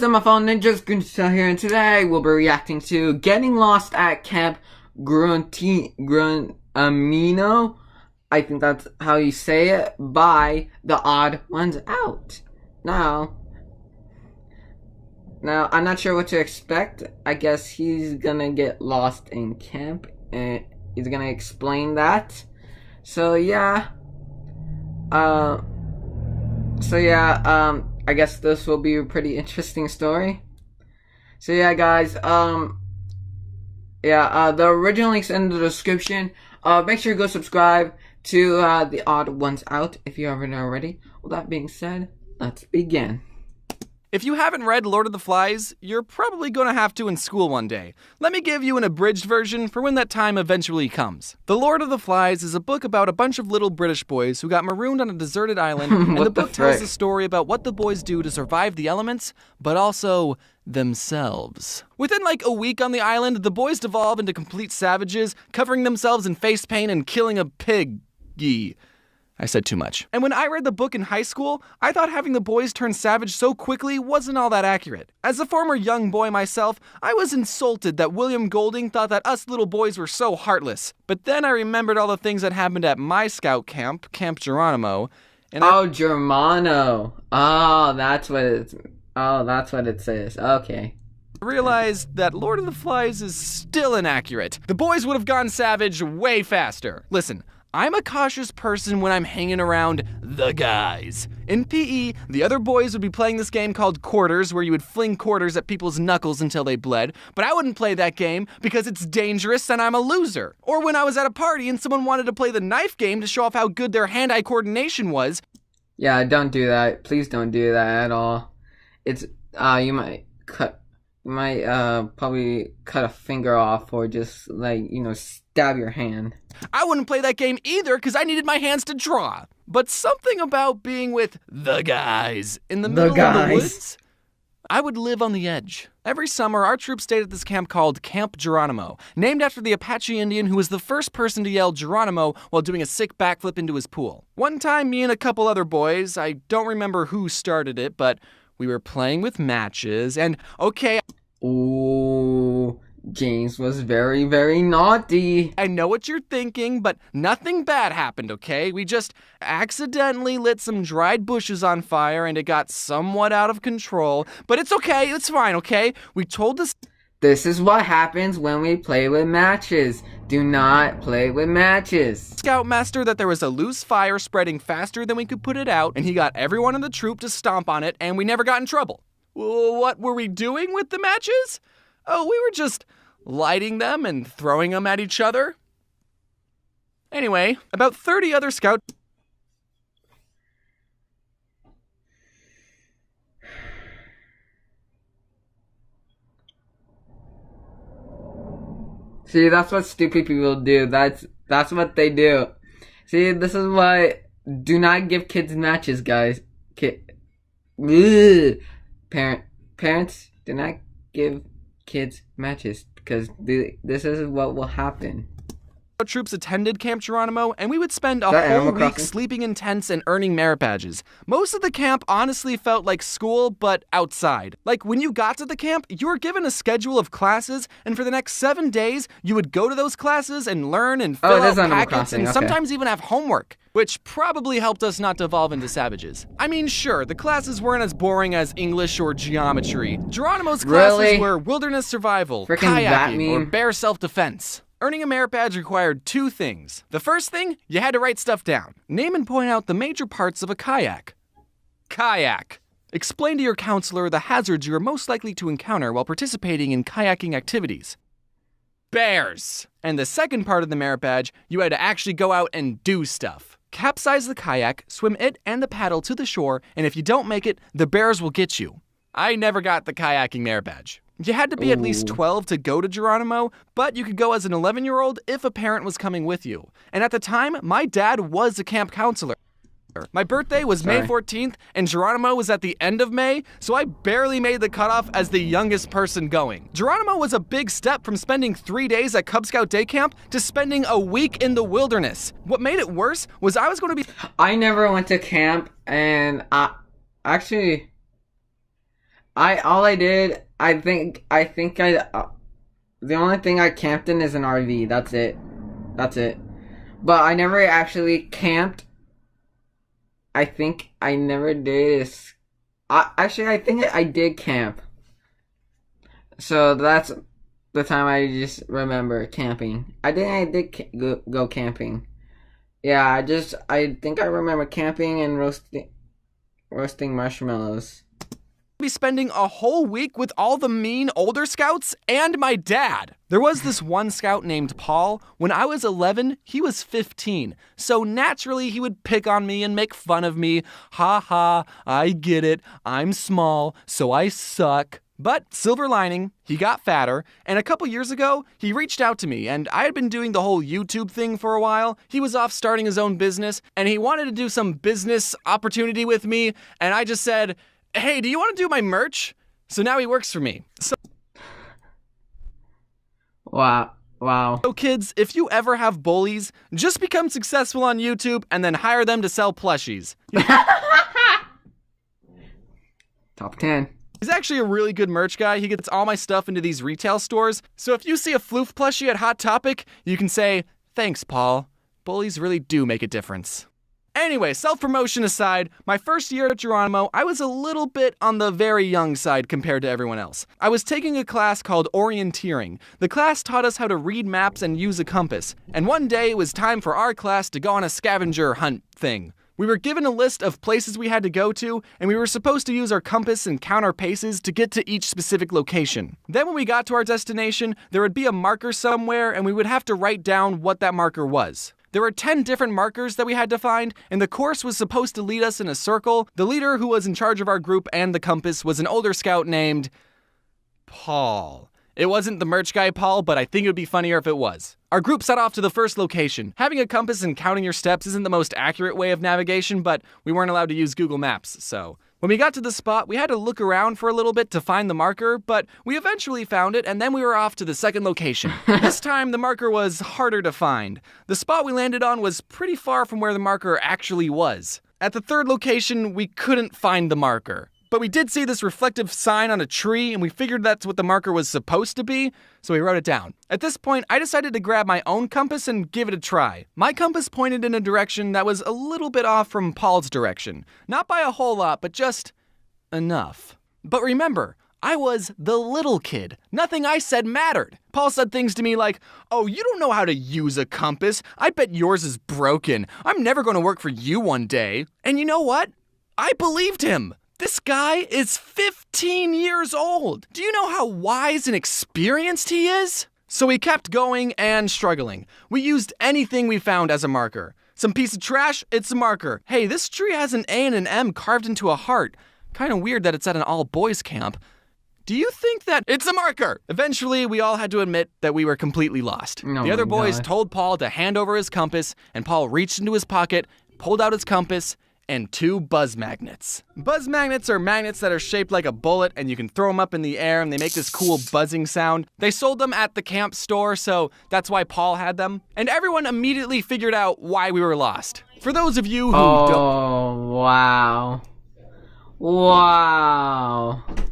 guys, I'm a phone ninja here, and today we'll be reacting to Getting Lost at Camp Geronimo. I think that's how you say it, by The Odd Ones Out. Now, I'm not sure what to expect. I guess he's gonna get lost in camp, and he's gonna explain that. So yeah, I guess this will be a pretty interesting story. So yeah, guys, the original link's in the description. Make sure you go subscribe to The Odd Ones Out if you haven't already. With that being said, let's begin. If you haven't read Lord of the Flies, you're probably going to have to in school one day. Let me give you an abridged version for when that time eventually comes. The Lord of the Flies is a book about a bunch of little British boys who got marooned on a deserted island, and the book tells the story about what the boys do to survive the elements, but also themselves. Within like a week on the island, the boys devolve into complete savages, covering themselves in face paint and killing a piggy. I said too much. And when I read the book in high school, I thought having the boys turn savage so quickly wasn't all that accurate. As a former young boy myself, I was insulted that William Golding thought that us little boys were so heartless. But then I remembered all the things that happened at my scout camp, Camp Geronimo, and Geronimo. That's what it says. Okay. I realized that Lord of the Flies is still inaccurate. The boys would have gone savage way faster. Listen, I'm a cautious person when I'm hanging around the guys. In PE, the other boys would be playing this game called quarters, where you would fling quarters at people's knuckles until they bled, but I wouldn't play that game because it's dangerous and I'm a loser. Or when I was at a party and someone wanted to play the knife game to show off how good their hand-eye coordination was. Yeah, don't do that. Please don't do that at all. It's, you might probably cut a finger off or just, like, stab your hand. I wouldn't play that game either because I needed my hands to draw. But something about being with the guys in the middle of the woods, I would live on the edge. Every summer, our troop stayed at this camp called Camp Geronimo, named after the Apache Indian who was the first person to yell Geronimo while doing a sick backflip into his pool. One time, me and a couple other boys, I don't remember who started it, but we were playing with matches, and okay. Ooh, James was very, very naughty. I know what you're thinking, but nothing bad happened, okay? We just accidentally lit some dried bushes on fire, and it got somewhat out of control. But it's okay, it's fine, okay? We told the This is what happens when we play with matches. Do not play with matches. Scoutmaster that there was a loose fire spreading faster than we could put it out, and he got everyone in the troop to stomp on it, and we never got in trouble. What were we doing with the matches? Oh, we were just lighting them and throwing them at each other. Anyway, about 30 other scouts. See, that's what stupid people do. That's what they do. See, this is why. Do not give kids matches, guys. Parents, do not give kids matches, because this is what will happen. Troops attended Camp Geronimo, and we would spend a whole week sleeping in tents and earning merit badges. Most of the camp honestly felt like school, but outside. Like, when you got to the camp, you were given a schedule of classes, and for the next 7 days, you would go to those classes and learn and fill out packets and sometimes even have homework, which probably helped us not devolve into savages. I mean, sure, the classes weren't as boring as English or geometry. Geronimo's classes were wilderness survival, kayaking, or bare self-defense. Earning a merit badge required 2 things. The first thing, you had to write stuff down. Name and point out the major parts of a kayak. Kayak. Explain to your counselor the hazards you are most likely to encounter while participating in kayaking activities. Bears. And the second part of the merit badge, you had to actually go out and do stuff. Capsize the kayak, swim it and the paddle to the shore, and if you don't make it, the bears will get you. I never got the kayaking merit badge. You had to be at least 12 to go to Geronimo, but you could go as an 11-year-old if a parent was coming with you. And at the time, my dad was a camp counselor. My birthday was May 14th, and Geronimo was at the end of May, so I barely made the cutoff as the youngest person going. Geronimo was a big step from spending 3 days at Cub Scout day camp to spending a week in the wilderness. What made it worse was I was going to be... I never went to camp, and The only thing I camped in is an RV. That's it. But I never actually camped. I think I never did. I think I did camp. So that's the time I just remember camping. I did go camping. Yeah, I think I remember camping and roasting marshmallows. Be spending a whole week with all the mean older scouts and my dad. There was this one scout named Paul. When I was 11, he was 15. So naturally, he would pick on me and make fun of me. Ha ha, I get it. I'm small, so I suck. But silver lining, he got fatter, and a couple years ago, he reached out to me, and I had been doing the whole YouTube thing for a while. He was off starting his own business, and he wanted to do some business opportunity with me, and I just said, hey, do you want to do my merch? So now he works for me. Wow. So kids, if you ever have bullies, just become successful on YouTube and then hire them to sell plushies. Top 10. He's actually a really good merch guy. He gets all my stuff into these retail stores. So if you see a Floof plushie at Hot Topic, you can say, thanks, Paul. Bullies really do make a difference. Anyway, self-promotion aside, my first year at Geronimo, I was a little bit on the very young side compared to everyone else. I was taking a class called orienteering. The class taught us how to read maps and use a compass. And one day it was time for our class to go on a scavenger hunt thing. We were given a list of places we had to go to, and we were supposed to use our compass and count our paces to get to each specific location. Then when we got to our destination, there would be a marker somewhere, and we would have to write down what that marker was. There were 10 different markers that we had to find, and the course was supposed to lead us in a circle. The leader who was in charge of our group and the compass was an older scout named Paul. It wasn't the merch guy Paul, but I think it would be funnier if it was. Our group set off to the first location. Having a compass and counting your steps isn't the most accurate way of navigation, but we weren't allowed to use Google Maps, so. When we got to the spot, we had to look around for a little bit to find the marker, but we eventually found it, and then we were off to the second location. This time, the marker was harder to find. The spot we landed on was pretty far from where the marker actually was. At the third location, we couldn't find the marker. But we did see this reflective sign on a tree, and we figured that's what the marker was supposed to be, so we wrote it down. At this point, I decided to grab my own compass and give it a try. My compass pointed in a direction that was a little bit off from Paul's direction. Not by a whole lot, but just enough. But remember, I was the little kid. Nothing I said mattered. Paul said things to me like, oh, you don't know how to use a compass. I bet yours is broken. I'm never going to work for you one day. And you know what? I believed him. This guy is 15 years old. Do you know how wise and experienced he is? So we kept going and struggling. We used anything we found as a marker. Some piece of trash, it's a marker. Hey, this tree has an A and an M carved into a heart. Kind of weird that it's at an all-boys camp. Do you think that it's a marker? Eventually, we all had to admit that we were completely lost. The other boys told Paul to hand over his compass, and Paul reached into his pocket, pulled out his compass, and 2 buzz magnets. Buzz magnets are magnets that are shaped like a bullet, and you can throw them up in the air and they make this cool buzzing sound. They sold them at the camp store, so that's why Paul had them. And everyone immediately figured out why we were lost. For those of you who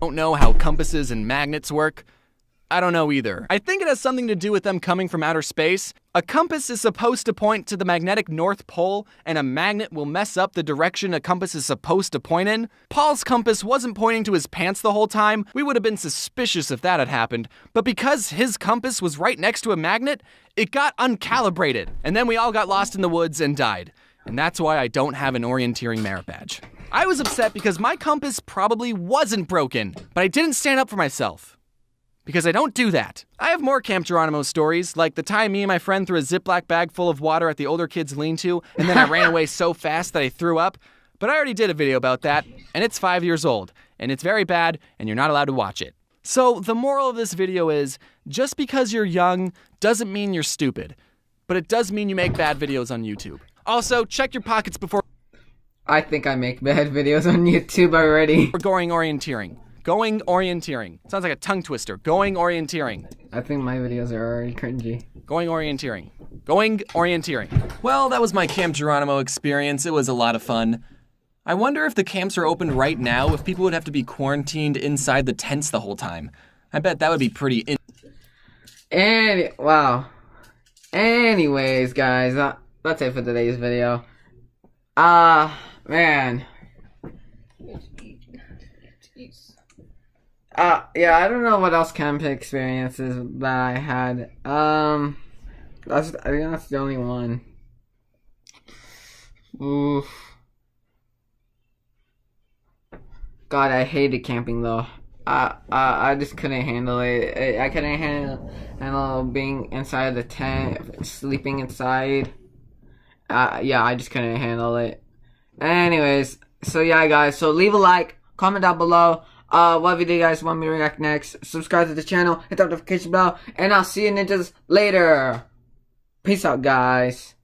don't know how compasses and magnets work, I don't know either. I think it has something to do with them coming from outer space. A compass is supposed to point to the magnetic North Pole, and a magnet will mess up the direction a compass is supposed to point in. Paul's compass wasn't pointing to his pants the whole time. We would have been suspicious if that had happened. But because his compass was right next to a magnet, it got uncalibrated. And then we all got lost in the woods and died. And that's why I don't have an orienteering merit badge. I was upset because my compass probably wasn't broken, but I didn't stand up for myself. Because I don't do that. I have more Camp Geronimo stories, like the time me and my friend threw a Ziploc bag full of water at the older kids' lean-to, and then I ran away so fast that I threw up. But I already did a video about that, and it's 5 years old, and it's very bad, and you're not allowed to watch it. So the moral of this video is, just because you're young doesn't mean you're stupid, but it does mean you make bad videos on YouTube. Also, check your pockets before... I think I make bad videos on YouTube already. We're going orienteering. Going orienteering. Sounds like a tongue twister. Going orienteering. I think my videos are already cringy. Going orienteering. Going orienteering. Well, that was my Camp Geronimo experience. It was a lot of fun. I wonder if the camps are open right now, if people would have to be quarantined inside the tents the whole time. I bet that would be pretty wow. Anyways, guys, that's it for today's video. Man. Yeah, I don't know what else camping experiences that I had. I think that's the only one. Oof. God, I hated camping though. I just couldn't handle it. I couldn't handle being inside the tent, sleeping inside. Yeah, I just couldn't handle it. Anyways, so yeah, guys. So leave a like, comment down below. What video you guys want me to react next? Subscribe to the channel, hit the notification bell, and I'll see you ninjas later. Peace out, guys.